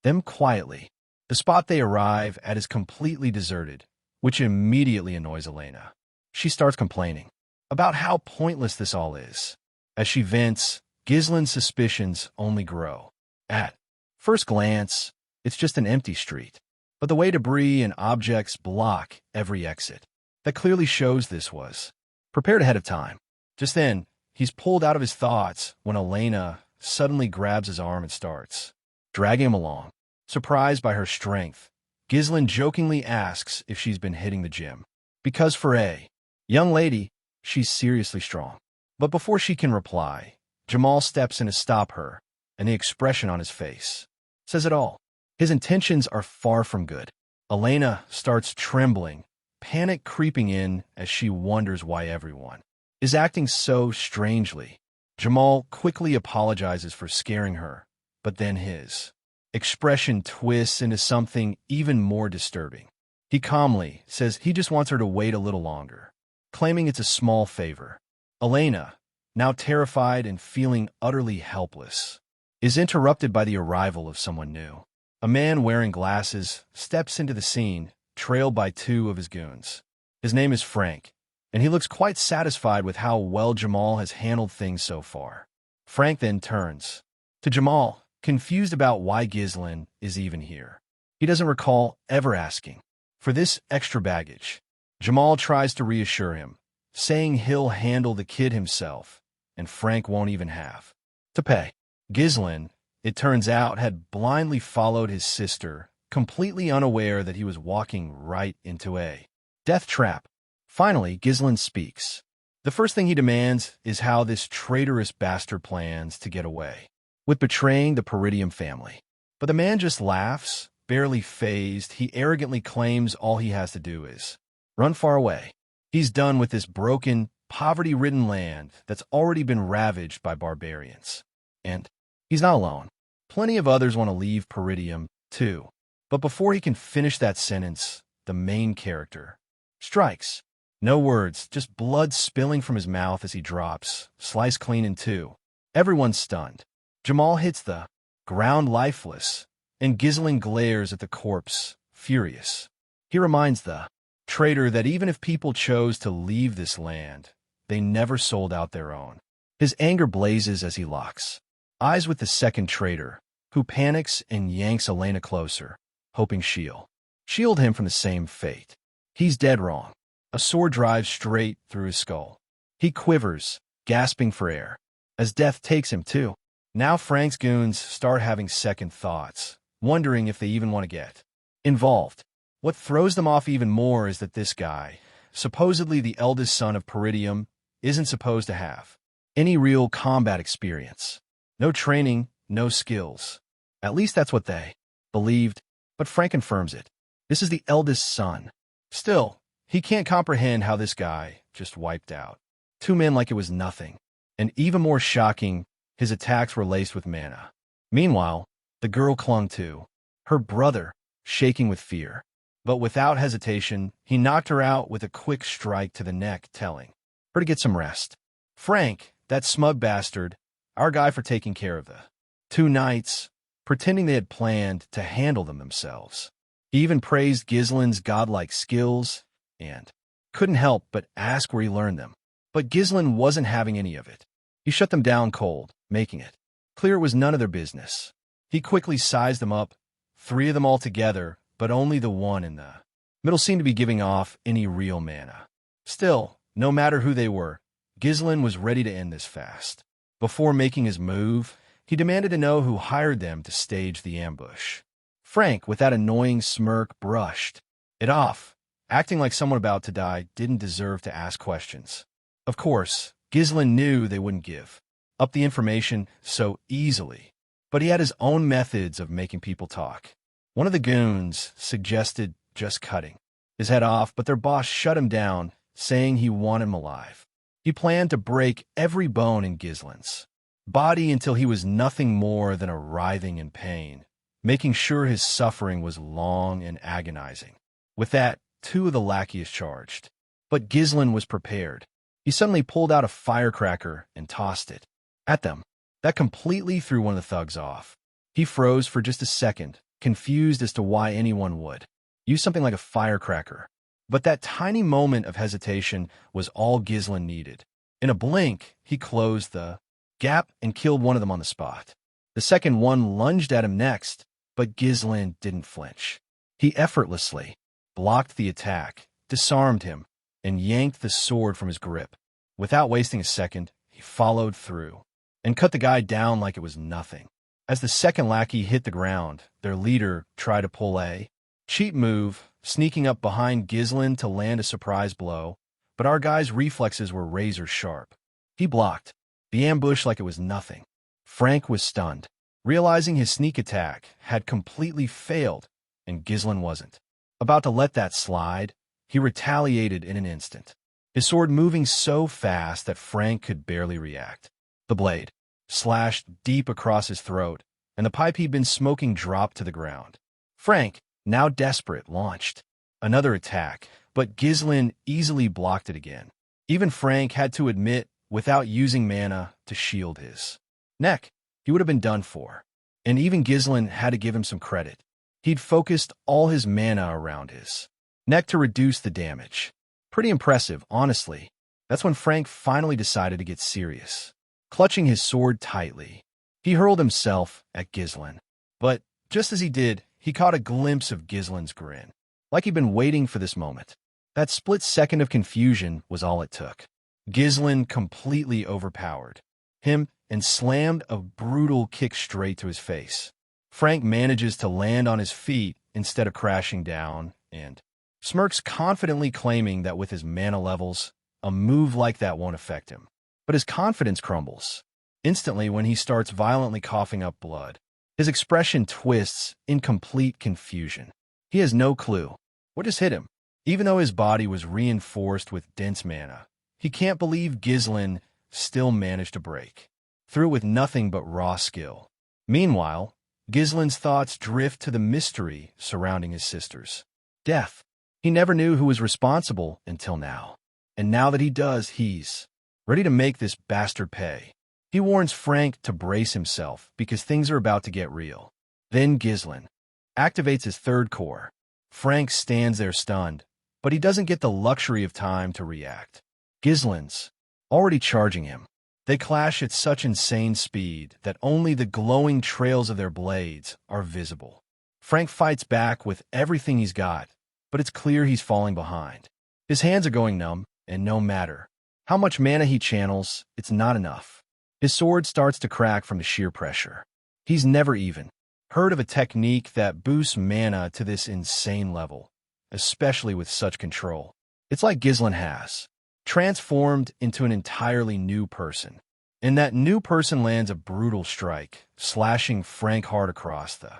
them quietly. The spot they arrive at is completely deserted, which immediately annoys Elena. She starts complaining about how pointless this all is. As she vents, Ghislaine's suspicions only grow. At first glance, it's just an empty street, but the way debris and objects block every exit, that clearly shows this was prepared ahead of time. Just then, he's pulled out of his thoughts when Elena suddenly grabs his arm and starts dragging him along. Surprised by her strength, Ghislaine jokingly asks if she's been hitting the gym, because for a young lady, she's seriously strong. But before she can reply, Jamal steps in to stop her, and the expression on his face says it all. His intentions are far from good. Elena starts trembling, panic creeping in as she wonders why everyone is acting so strangely. Jamal quickly apologizes for scaring her, but then his expression twists into something even more disturbing. He calmly says he just wants her to wait a little longer, claiming it's a small favor. Elena, now terrified and feeling utterly helpless, is interrupted by the arrival of someone new. A man wearing glasses steps into the scene, trailed by two of his goons. His name is Frank, and he looks quite satisfied with how well Jamal has handled things so far. Frank then turns to Jamal, confused about why Ghislaine is even here. He doesn't recall ever asking for this extra baggage. Jamal tries to reassure him, saying he'll handle the kid himself, and Frank won't even have to pay. Ghislaine, it turns out, had blindly followed his sister, completely unaware that he was walking right into a death trap. Finally, Ghislaine speaks. The first thing he demands is how this traitorous bastard plans to get away with betraying the Peridium family. But the man just laughs, barely fazed. He arrogantly claims all he has to do is run far away. He's done with this broken, poverty-ridden land that's already been ravaged by barbarians. And he's not alone. Plenty of others want to leave Peridium, too. But before he can finish that sentence, the main character strikes. No words, just blood spilling from his mouth as he drops, sliced clean in two. Everyone's stunned. Jamal hits the ground lifeless, and Ghislaine glares at the corpse, furious. He reminds the traitor that even if people chose to leave this land, they never sold out their own. His anger blazes as he locks eyes with the second traitor, who panics and yanks Elena closer, hoping she'll shield him from the same fate. He's dead wrong. A sword drives straight through his skull. He quivers, gasping for air, as death takes him too. Now Frank's goons start having second thoughts, wondering if they even want to get involved. What throws them off even more is that this guy, supposedly the eldest son of Peridium, isn't supposed to have any real combat experience. No training, no skills. At least that's what they believed, but Frank confirms it. This is the eldest son. Still, he can't comprehend how this guy just wiped out two men like it was nothing. And even more shocking, his attacks were laced with mana. Meanwhile, the girl clung to her brother, shaking with fear. But without hesitation, he knocked her out with a quick strike to the neck, telling her to get some rest. Frank, that smug bastard, our guy for taking care of the two knights, pretending they had planned to handle them themselves. He even praised Ghislaine's godlike skills and couldn't help but ask where he learned them. But Ghislaine wasn't having any of it. He shut them down cold, making it clear it was none of their business. He quickly sized them up, 3 of them all together, but only the one in the middle seemed to be giving off any real mana. Still, no matter who they were, Ghislaine was ready to end this fast. Before making his move, he demanded to know who hired them to stage the ambush. Frank, with that annoying smirk, brushed it off, acting like someone about to die didn't deserve to ask questions. Of course, Ghislaine knew they wouldn't give up the information so easily, but he had his own methods of making people talk. One of the goons suggested just cutting his head off, but their boss shut him down, saying he wanted him alive. He planned to break every bone in Ghislaine's body until he was nothing more than a writhing in pain, making sure his suffering was long and agonizing. With that, 2 of the lackeys charged. But Ghislaine was prepared. He suddenly pulled out a firecracker and tossed it at them. That completely threw one of the thugs off. He froze for just a second, confused as to why anyone would use something like a firecracker. But that tiny moment of hesitation was all Ghislain needed. In a blink, he closed the gap and killed one of them on the spot. The second one lunged at him next, but Ghislain didn't flinch. He effortlessly blocked the attack, disarmed him, and yanked the sword from his grip. Without wasting a second, he followed through and cut the guy down like it was nothing. As the second lackey hit the ground, their leader tried to pull a cheap move, sneaking up behind Ghislain to land a surprise blow, but our guy's reflexes were razor sharp. He blocked the ambush like it was nothing. Frank was stunned, realizing his sneak attack had completely failed, and Ghislain wasn't about to let that slide. He retaliated in an instant, his sword moving so fast that Frank could barely react. The blade slashed deep across his throat, and the pipe he'd been smoking dropped to the ground. Frank, now desperate, launched another attack, but Ghislain easily blocked it again. Even Frank had to admit, without using mana to shield his neck, he would have been done for. And even Ghislain had to give him some credit. He'd focused all his mana around his neck to reduce the damage. Pretty impressive, honestly. That's when Frank finally decided to get serious. Clutching his sword tightly, he hurled himself at Ghislain. But just as he did, he caught a glimpse of Ghislain's grin, like he'd been waiting for this moment. That split second of confusion was all it took. Ghislain completely overpowered him and slammed a brutal kick straight to his face. Frank manages to land on his feet instead of crashing down and smirks, confidently claiming that with his mana levels, a move like that won't affect him. But his confidence crumbles instantly when he starts violently coughing up blood. His expression twists in complete confusion. He has no clue what just hit him. Even though his body was reinforced with dense mana, he can't believe Ghislain still managed to break through with nothing but raw skill. Meanwhile, Ghislain's thoughts drift to the mystery surrounding his sister's death. He never knew who was responsible until now. And now that he does, he's ready to make this bastard pay. He warns Frank to brace himself because things are about to get real. Then Ghislain activates his third core. Frank stands there stunned, but he doesn't get the luxury of time to react. Ghislain's already charging him. They clash at such insane speed that only the glowing trails of their blades are visible. Frank fights back with everything he's got, but it's clear he's falling behind. His hands are going numb, and no matter how much mana he channels, it's not enough. His sword starts to crack from the sheer pressure. He's never even heard of a technique that boosts mana to this insane level, especially with such control. It's like Ghislain has transformed into an entirely new person, and that new person lands a brutal strike, slashing Frank hard across the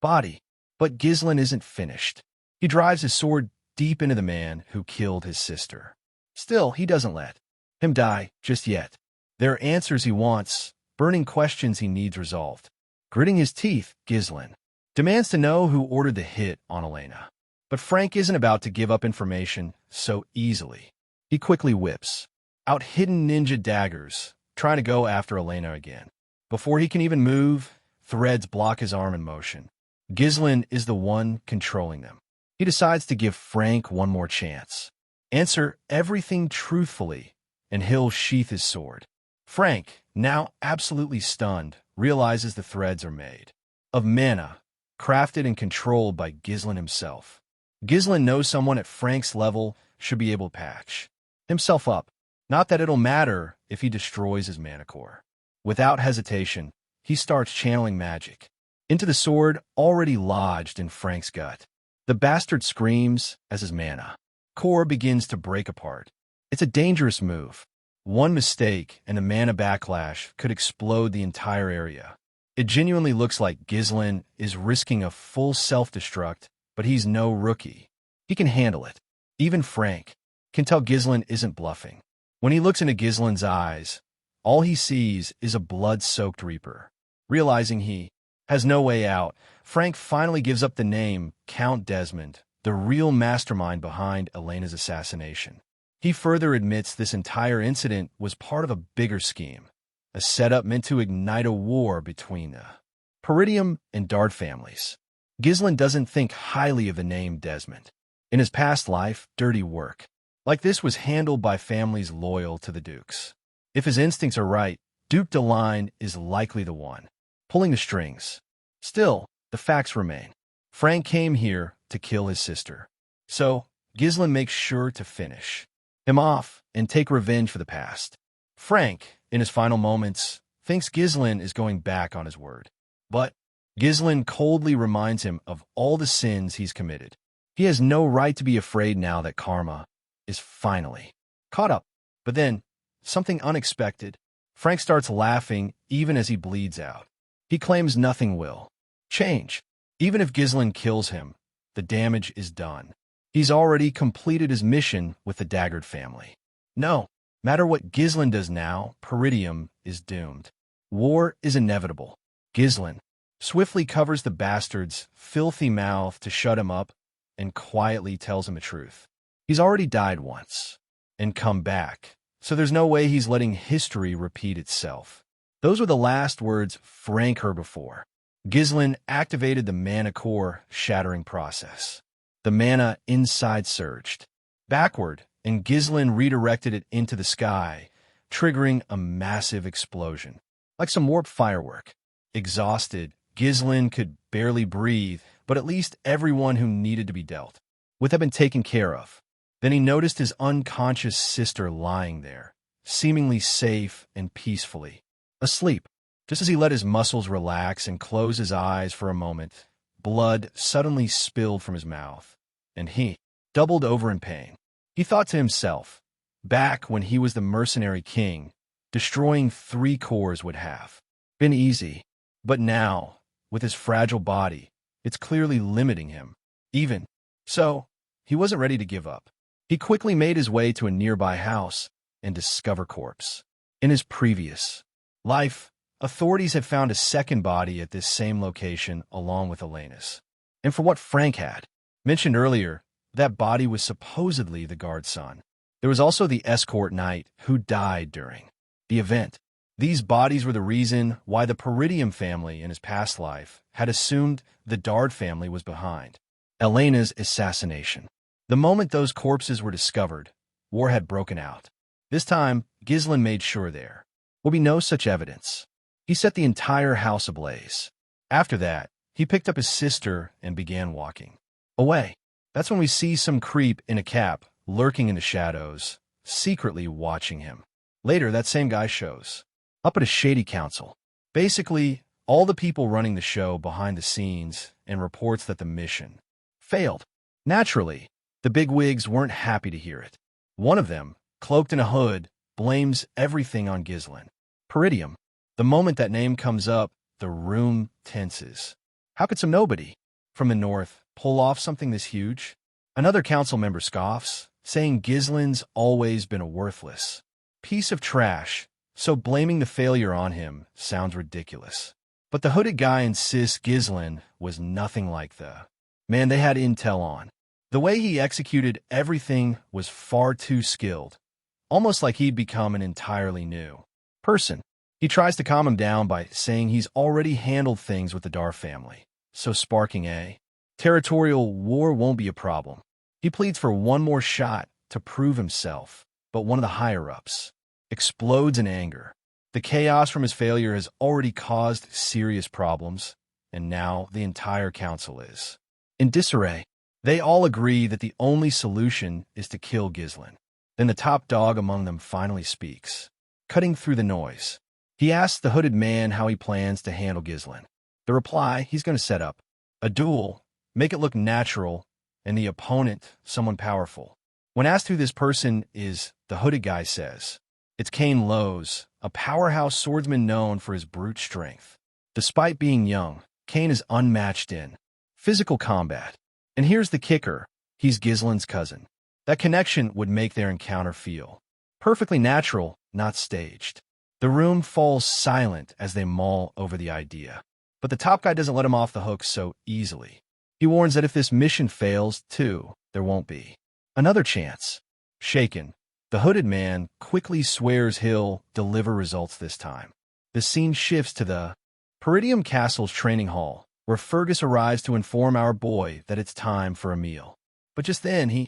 body. But Ghislain isn't finished. He drives his sword deep into the man who killed his sister. Still, he doesn't let him die just yet. There are answers he wants, burning questions he needs resolved. Gritting his teeth, Ghislain demands to know who ordered the hit on Elena. But Frank isn't about to give up information so easily. He quickly whips out hidden ninja daggers, trying to go after Elena again. Before he can even move, threads block his arm in motion. Ghislain is the one controlling them. He decides to give Frank one more chance. Answer everything truthfully, and he'll sheath his sword. Frank, now absolutely stunned, realizes the threads are made of mana, crafted and controlled by Ghislain himself. Ghislain knows someone at Frank's level should be able to patch himself up. Not that it'll matter if he destroys his mana core. Without hesitation, he starts channeling magic into the sword already lodged in Frank's gut. The bastard screams as his mana core begins to break apart. It's a dangerous move. One mistake and the mana backlash could explode the entire area. It genuinely looks like Ghislain is risking a full self-destruct, but he's no rookie. He can handle it. Even Frank can tell Ghislain isn't bluffing. When he looks into Ghislain's eyes, all he sees is a blood-soaked reaper. Realizing he has no way out, Frank finally gives up the name Count Desmond, the real mastermind behind Elena's assassination. He further admits this entire incident was part of a bigger scheme, a setup meant to ignite a war between the Peridium and Dart families. Ghislaine doesn't think highly of the name Desmond. In his past life, dirty work like this was handled by families loyal to the dukes. If his instincts are right, Duke de Line is likely the one, pulling the strings. Still, the facts remain. Frank came here to kill his sister. So, Ghislaine makes sure to finish him off and take revenge for the past. Frank, in his final moments, thinks Ghislaine is going back on his word. But Ghislaine coldly reminds him of all the sins he's committed. He has no right to be afraid now that karma is finally caught up. But then, something unexpected. Frank starts laughing even as he bleeds out. He claims nothing will change. Even if Ghislaine kills him, the damage is done. He's already completed his mission with the Daggard family. No matter what Ghislaine does now, Peridium is doomed. War is inevitable. Ghislaine swiftly covers the bastard's filthy mouth to shut him up and quietly tells him the truth. He's already died once and come back, so there's no way he's letting history repeat itself. Those were the last words Frank heard before. Ghislaine activated the mana core shattering process. The mana inside surged backward, and Ghislaine redirected it into the sky, triggering a massive explosion, like some warp firework. Exhausted, Ghislaine could barely breathe, but at least everyone who needed to be dealt with had been taken care of. Then he noticed his unconscious sister lying there, seemingly safe and peacefully asleep. Just as he let his muscles relax and close his eyes for a moment, blood suddenly spilled from his mouth, and he doubled over in pain. He thought to himself, back when he was the mercenary king, destroying 3 cores would have been easy. But now, with his fragile body, it's clearly limiting him. Even so, he wasn't ready to give up. He quickly made his way to a nearby house and discovered corpse. In his previous life, authorities had found a second body at this same location along with Elena's. And for what Frank had mentioned earlier, that body was supposedly the guard's son. There was also the escort knight who died during the event. These bodies were the reason why the Peridium family in his past life had assumed the Dard family was behind Elena's assassination. The moment those corpses were discovered, war had broken out. This time, Ghislaine made sure there would be no such evidence. He set the entire house ablaze. After that, he picked up his sister and began walking away. That's when we see some creep in a cap lurking in the shadows, secretly watching him. Later, that same guy shows up at a shady council. Basically, all the people running the show behind the scenes and reports that the mission failed. Naturally, the bigwigs weren't happy to hear it. One of them, cloaked in a hood, blames everything on Ghislaine. Peridium. The moment that name comes up, the room tenses. How could some nobody from the north pull off something this huge? Another council member scoffs, saying Ghislaine's always been a worthless piece of trash, so blaming the failure on him sounds ridiculous. But the hooded guy insists Ghislaine was nothing like the man they had intel on. The way he executed everything was far too skilled, almost like he'd become an entirely new person. He tries to calm him down by saying he's already handled things with the Dar family, so sparking a territorial war won't be a problem. He pleads for one more shot to prove himself, but one of the higher-ups explodes in anger. The chaos from his failure has already caused serious problems, and now the entire council is in disarray. They all agree that the only solution is to kill Ghislaine. Then the top dog among them finally speaks, cutting through the noise. He asks the hooded man how he plans to handle Ghislaine. The reply, he's going to set up a duel, make it look natural, and the opponent someone powerful. When asked who this person is, the hooded guy says, it's Kane Lowe's, a powerhouse swordsman known for his brute strength. Despite being young, Kane is unmatched in physical combat. And here's the kicker, he's Ghislaine's cousin. That connection would make their encounter feel perfectly natural, not staged. The room falls silent as they mull over the idea. But the top guy doesn't let him off the hook so easily. He warns that if this mission fails, too, there won't be another chance. Shaken, the hooded man quickly swears he'll deliver results this time. The scene shifts to the Peridium Castle's training hall, where Fergus arrives to inform our boy that it's time for a meal. But just then, he